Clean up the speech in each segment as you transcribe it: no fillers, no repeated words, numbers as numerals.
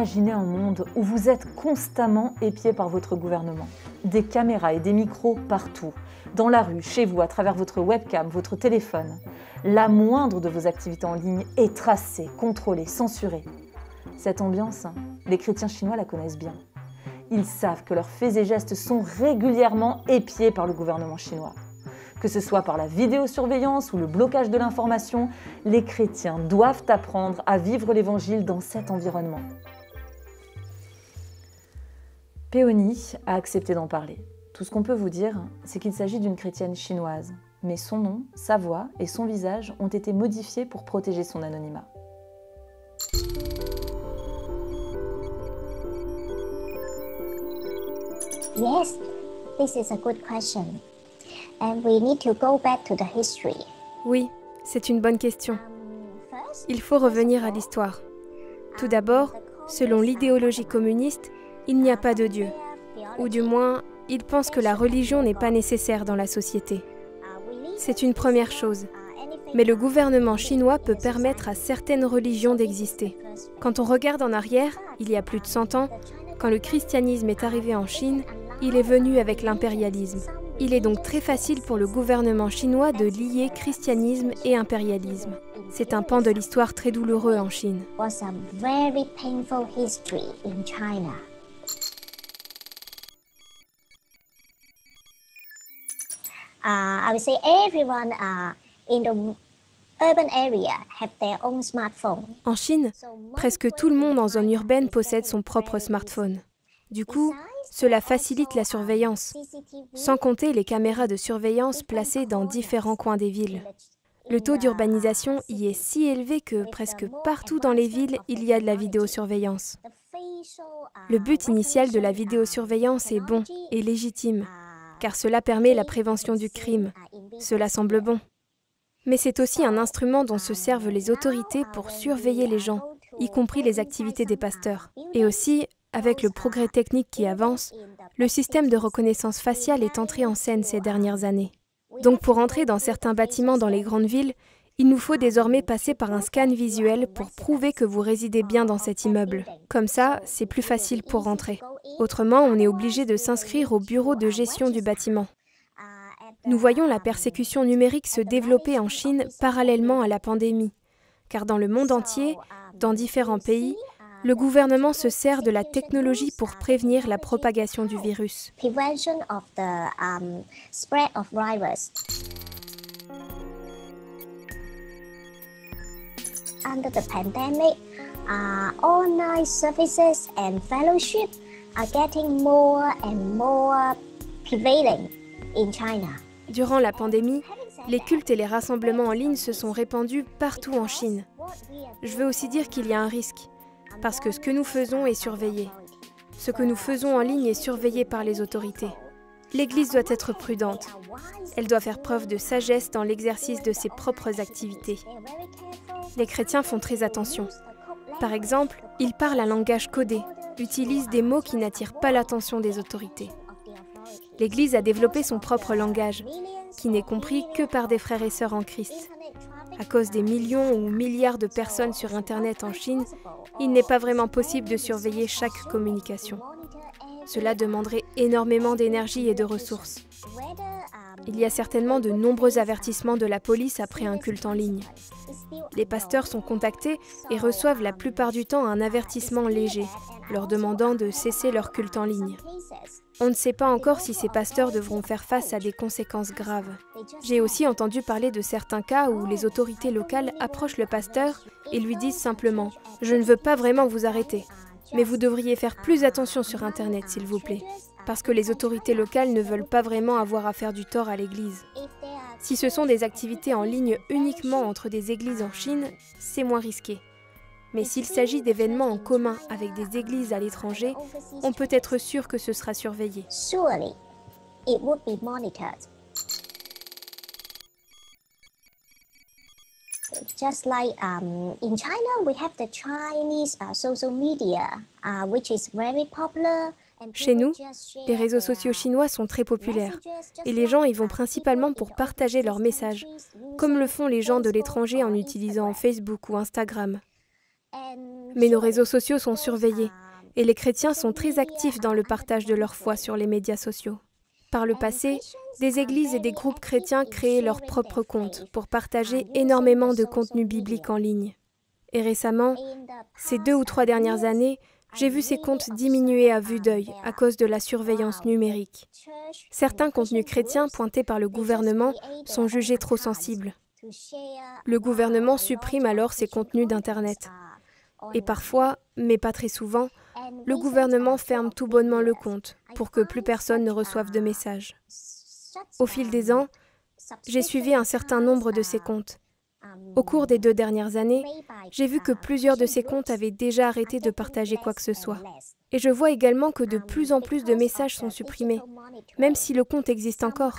Imaginez un monde où vous êtes constamment épié par votre gouvernement. Des caméras et des micros partout, dans la rue, chez vous, à travers votre webcam, votre téléphone. La moindre de vos activités en ligne est tracée, contrôlée, censurée. Cette ambiance, les chrétiens chinois la connaissent bien. Ils savent que leurs faits et gestes sont régulièrement épiés par le gouvernement chinois. Que ce soit par la vidéosurveillance ou le blocage de l'information, les chrétiens doivent apprendre à vivre l'évangile dans cet environnement. Peony a accepté d'en parler. Tout ce qu'on peut vous dire, c'est qu'il s'agit d'une chrétienne chinoise. Mais son nom, sa voix et son visage ont été modifiés pour protéger son anonymat. Yes, this is a good question. And we need to go back to the history. Oui, c'est une bonne question. Il faut revenir à l'histoire. Tout d'abord, selon l'idéologie communiste, il n'y a pas de Dieu. Ou du moins, ils pensent que la religion n'est pas nécessaire dans la société. C'est une première chose. Mais le gouvernement chinois peut permettre à certaines religions d'exister. Quand on regarde en arrière, il y a plus de 100 ans, quand le christianisme est arrivé en Chine, il est venu avec l'impérialisme. Il est donc très facile pour le gouvernement chinois de lier christianisme et impérialisme. C'est un pan de l'histoire très douloureux en Chine. Was a very painful history in China. I would say everyone in the urban area have their own smartphone. En Chine, presque tout le monde en zone urbaine possède son propre smartphone. Du coup, cela facilite la surveillance, sans compter les caméras de surveillance placées dans différents coins des villes. Le taux d'urbanisation y est si élevé que presque partout dans les villes, il y a de la vidéosurveillance. Le but initial de la vidéosurveillance est bon et légitime, car cela permet la prévention du crime. Cela semble bon. Mais c'est aussi un instrument dont se servent les autorités pour surveiller les gens, y compris les activités des pasteurs. Et aussi, avec le progrès technique qui avance, le système de reconnaissance faciale est entré en scène ces dernières années. Donc pour entrer dans certains bâtiments dans les grandes villes, il nous faut désormais passer par un scan visuel pour prouver que vous résidez bien dans cet immeuble. Comme ça, c'est plus facile pour rentrer. Autrement, on est obligé de s'inscrire au bureau de gestion du bâtiment. Nous voyons la persécution numérique se développer en Chine parallèlement à la pandémie, car dans le monde entier, dans différents pays, le gouvernement se sert de la technologie pour prévenir la propagation du virus. Prevention of the spread of virus. Under the pandemic, online services and fellowship are getting more and more prevalent in China. Durant la pandémie, les cultes et les rassemblements en ligne se sont répandus partout en Chine. Je veux aussi dire qu'il y a un risque, parce que ce que nous faisons est surveillé. Ce que nous faisons en ligne est surveillé par les autorités. L'Église doit être prudente. Elle doit faire preuve de sagesse dans l'exercice de ses propres activités. Les chrétiens font très attention. Par exemple, ils parlent un langage codé, utilisent des mots qui n'attirent pas l'attention des autorités. L'Église a développé son propre langage, qui n'est compris que par des frères et sœurs en Christ. À cause des millions ou milliards de personnes sur Internet en Chine, il n'est pas vraiment possible de surveiller chaque communication. Cela demanderait énormément d'énergie et de ressources. Il y a certainement de nombreux avertissements de la police après un culte en ligne. Les pasteurs sont contactés et reçoivent la plupart du temps un avertissement léger, leur demandant de cesser leur culte en ligne. On ne sait pas encore si ces pasteurs devront faire face à des conséquences graves. J'ai aussi entendu parler de certains cas où les autorités locales approchent le pasteur et lui disent simplement « Je ne veux pas vraiment vous arrêter, mais vous devriez faire plus attention sur Internet, s'il vous plaît, parce que les autorités locales ne veulent pas vraiment avoir à faire du tort à l'Église. » Si ce sont des activités en ligne uniquement entre des églises en Chine, c'est moins risqué. Mais s'il s'agit d'événements en commun avec des églises à l'étranger, on peut être sûr que ce sera surveillé. Surely, it would be monitored. Just like in China, we have the Chinese social media, which is very popular. Chez nous, les réseaux sociaux chinois sont très populaires et les gens y vont principalement pour partager leurs messages, comme le font les gens de l'étranger en utilisant Facebook ou Instagram. Mais nos réseaux sociaux sont surveillés et les chrétiens sont très actifs dans le partage de leur foi sur les médias sociaux. Par le passé, des églises et des groupes chrétiens créaient leurs propres comptes pour partager énormément de contenu biblique en ligne. Et récemment, ces 2 ou 3 dernières années, j'ai vu ces comptes diminuer à vue d'œil à cause de la surveillance numérique. Certains contenus chrétiens pointés par le gouvernement sont jugés trop sensibles. Le gouvernement supprime alors ces contenus d'Internet. Et parfois, mais pas très souvent, le gouvernement ferme tout bonnement le compte pour que plus personne ne reçoive de messages. Au fil des ans, j'ai suivi un certain nombre de ces comptes. Au cours des 2 dernières années, j'ai vu que plusieurs de ces comptes avaient déjà arrêté de partager quoi que ce soit. Et je vois également que de plus en plus de messages sont supprimés, même si le compte existe encore.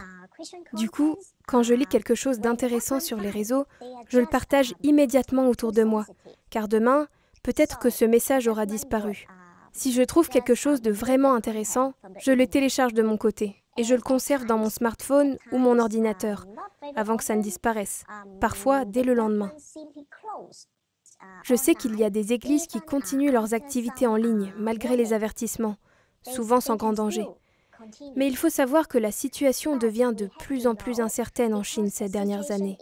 Du coup, quand je lis quelque chose d'intéressant sur les réseaux, je le partage immédiatement autour de moi, car demain, peut-être que ce message aura disparu. Si je trouve quelque chose de vraiment intéressant, je le télécharge de mon côté et je le conserve dans mon smartphone ou mon ordinateur, avant que ça ne disparaisse, parfois dès le lendemain. Je sais qu'il y a des églises qui continuent leurs activités en ligne, malgré les avertissements, souvent sans grand danger. Mais il faut savoir que la situation devient de plus en plus incertaine en Chine ces dernières années.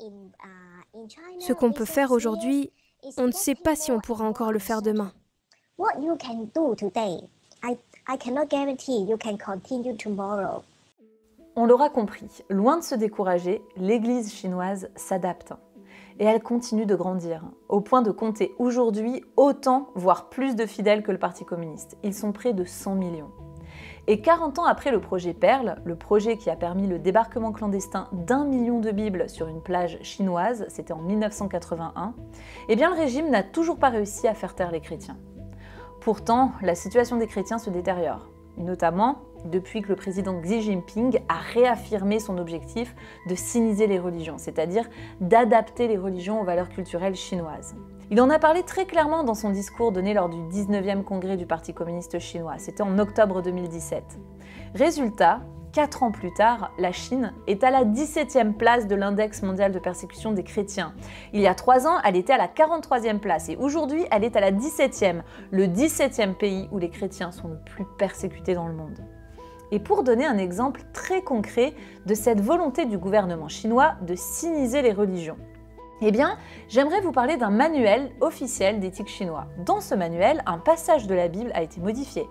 Ce qu'on peut faire aujourd'hui, on ne sait pas si on pourra encore le faire demain. What you can do today, I cannot guarantee you can continue tomorrow. On l'aura compris, loin de se décourager, l'Église chinoise s'adapte. Et elle continue de grandir, au point de compter aujourd'hui autant, voire plus de fidèles que le Parti communiste. Ils sont près de 100 millions. Et 40 ans après le projet Perle, le projet qui a permis le débarquement clandestin d'1 million de Bibles sur une plage chinoise, c'était en 1981, eh bien le régime n'a toujours pas réussi à faire taire les chrétiens. Pourtant, la situation des chrétiens se détériore, notamment depuis que le président Xi Jinping a réaffirmé son objectif de siniser les religions, c'est-à-dire d'adapter les religions aux valeurs culturelles chinoises. Il en a parlé très clairement dans son discours donné lors du 19e congrès du Parti communiste chinois, c'était en octobre 2017. Résultat, 4 ans plus tard, la Chine est à la 17e place de l'index mondial de persécution des chrétiens. Il y a 3 ans, elle était à la 43e place et aujourd'hui, elle est à la 17e, le 17e pays où les chrétiens sont le plus persécutés dans le monde. Et pour donner un exemple très concret de cette volonté du gouvernement chinois de siniser les religions, eh bien, j'aimerais vous parler d'un manuel officiel d'éthique chinois. Dans ce manuel, un passage de la Bible a été modifié.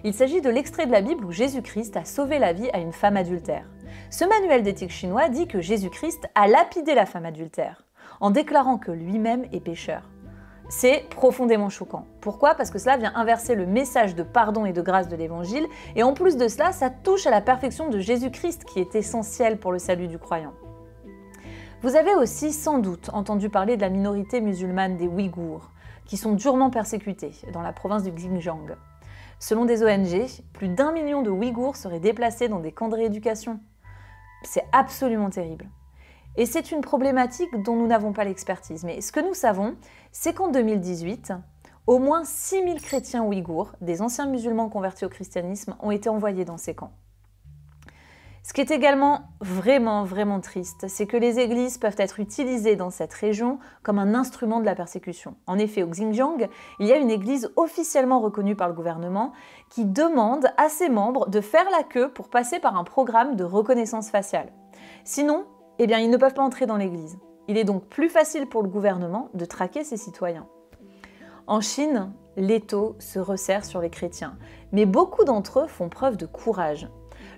Il s'agit de l'extrait de la Bible où Jésus-Christ a sauvé la vie à une femme adultère. Ce manuel d'éthique chinois dit que Jésus-Christ a lapidé la femme adultère, en déclarant que lui-même est pécheur. C'est profondément choquant. Pourquoi? Parce que cela vient inverser le message de pardon et de grâce de l'Évangile, et en plus de cela, ça touche à la perfection de Jésus-Christ qui est essentielle pour le salut du croyant. Vous avez aussi sans doute entendu parler de la minorité musulmane des Ouïghours, qui sont durement persécutés dans la province du Xinjiang. Selon des ONG, plus d'1 million de Ouïghours seraient déplacés dans des camps de rééducation. C'est absolument terrible. Et c'est une problématique dont nous n'avons pas l'expertise. Mais ce que nous savons, c'est qu'en 2018, au moins 6000 chrétiens ouïghours, des anciens musulmans convertis au christianisme, ont été envoyés dans ces camps. Ce qui est également vraiment triste, c'est que les églises peuvent être utilisées dans cette région comme un instrument de la persécution. En effet, au Xinjiang, il y a une église officiellement reconnue par le gouvernement qui demande à ses membres de faire la queue pour passer par un programme de reconnaissance faciale. Sinon, eh bien, ils ne peuvent pas entrer dans l'église. Il est donc plus facile pour le gouvernement de traquer ses citoyens. En Chine, l'étau se resserre sur les chrétiens, mais beaucoup d'entre eux font preuve de courage.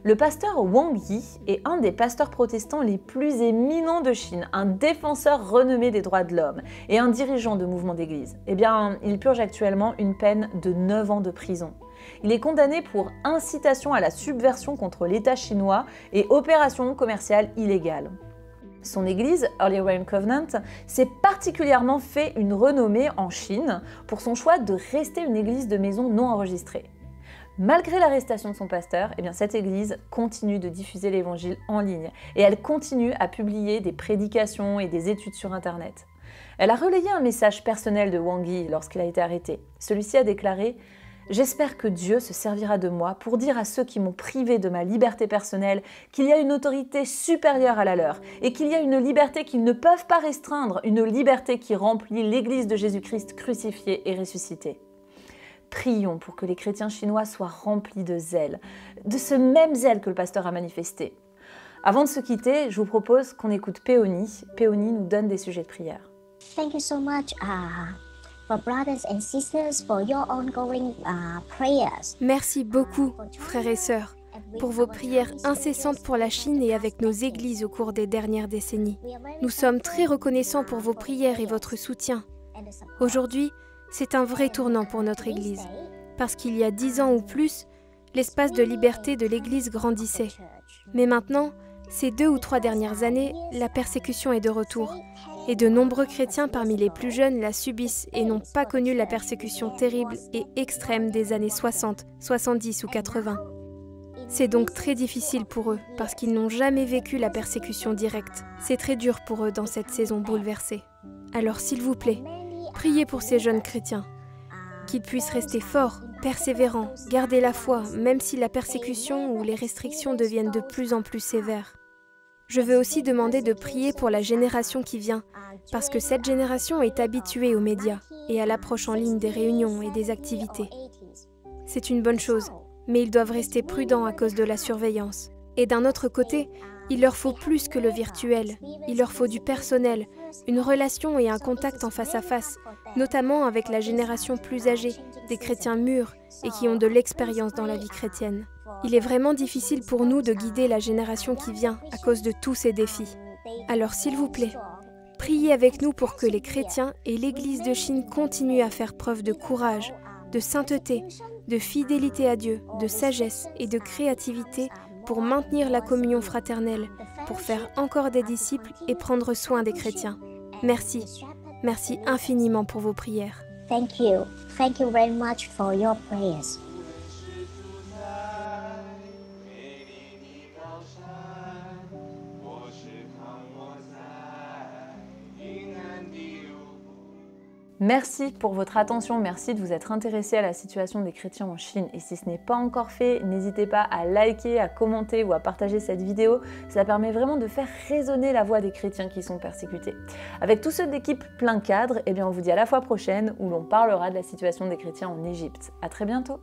Le pasteur Wang Yi est un des pasteurs protestants les plus éminents de Chine, un défenseur renommé des droits de l'homme et un dirigeant de mouvement d'église. Eh bien, il purge actuellement une peine de 9 ans de prison. Il est condamné pour incitation à la subversion contre l'État chinois et opération commerciale illégale. Son église, Early Rain Covenant, s'est particulièrement fait une renommée en Chine pour son choix de rester une église de maison non enregistrée. Malgré l'arrestation de son pasteur, eh bien, cette église continue de diffuser l'évangile en ligne et elle continue à publier des prédications et des études sur Internet. Elle a relayé un message personnel de Wang Yi lorsqu'il a été arrêté. Celui-ci a déclaré « J'espère que Dieu se servira de moi pour dire à ceux qui m'ont privé de ma liberté personnelle qu'il y a une autorité supérieure à la leur et qu'il y a une liberté qu'ils ne peuvent pas restreindre, une liberté qui remplit l'Église de Jésus-Christ crucifié et ressuscité. Prions pour que les chrétiens chinois soient remplis de zèle, de ce même zèle que le pasteur a manifesté. Avant de se quitter, je vous propose qu'on écoute Péonie. Péonie nous donne des sujets de prière. Thank you so much for brothers and sisters for your ongoing prayers. Merci beaucoup, frères et sœurs, pour vos prières incessantes pour la Chine et avec nos églises au cours des dernières décennies. Nous sommes très reconnaissants pour vos prières et votre soutien. Aujourd'hui, c'est un vrai tournant pour notre Église, parce qu'il y a 10 ans ou plus, l'espace de liberté de l'Église grandissait. Mais maintenant, ces 2 ou 3 dernières années, la persécution est de retour, et de nombreux chrétiens parmi les plus jeunes la subissent et n'ont pas connu la persécution terrible et extrême des années 60, 70 ou 80. C'est donc très difficile pour eux, parce qu'ils n'ont jamais vécu la persécution directe. C'est très dur pour eux dans cette saison bouleversée. Alors s'il vous plaît, priez pour ces jeunes chrétiens, qu'ils puissent rester forts, persévérants, garder la foi, même si la persécution ou les restrictions deviennent de plus en plus sévères. Je veux aussi demander de prier pour la génération qui vient, parce que cette génération est habituée aux médias et à l'approche en ligne des réunions et des activités. C'est une bonne chose, mais ils doivent rester prudents à cause de la surveillance. Et d'un autre côté, il leur faut plus que le virtuel, il leur faut du personnel, une relation et un contact en face à face, notamment avec la génération plus âgée, des chrétiens mûrs et qui ont de l'expérience dans la vie chrétienne. Il est vraiment difficile pour nous de guider la génération qui vient à cause de tous ces défis. Alors s'il vous plaît, priez avec nous pour que les chrétiens et l'Église de Chine continuent à faire preuve de courage, de sainteté, de fidélité à Dieu, de sagesse et de créativité pour maintenir la communion fraternelle, pour faire encore des disciples et prendre soin des chrétiens. Merci. Merci infiniment pour vos prières. Thank you. Thank you very much for your prayers. Merci pour votre attention, merci de vous être intéressé à la situation des chrétiens en Chine. Et si ce n'est pas encore fait, n'hésitez pas à liker, à commenter ou à partager cette vidéo. Ça permet vraiment de faire résonner la voix des chrétiens qui sont persécutés. Avec tous ceux d'équipe plein cadre, eh bien on vous dit à la fois prochaine où l'on parlera de la situation des chrétiens en Égypte. À très bientôt.